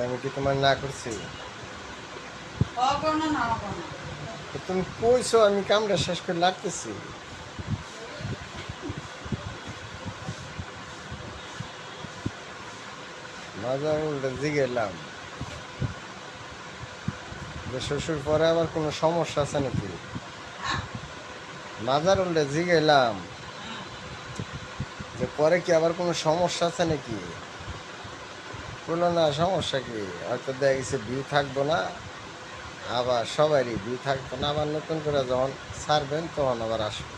আমি কি তোমার না করছি? তুমি কইছো আমি কামটা শেষ করে লাগতেছি। মাজার উল্টে জিগেলাম যে শ্বশুর পরে আবার কোনো সমস্যা আছে নাকি। মাজার উল্টে জিগেলাম যে পরে কি আবার কোনো সমস্যা আছে নাকি। বললো না, সমস্যা কি, হয়তো দেখা গেছে ভিউ থাকবো না, আবার সবারই ভিউ থাকবো না, আবার নতুন করে যখন ছাড়বেন তখন আবার আসবো।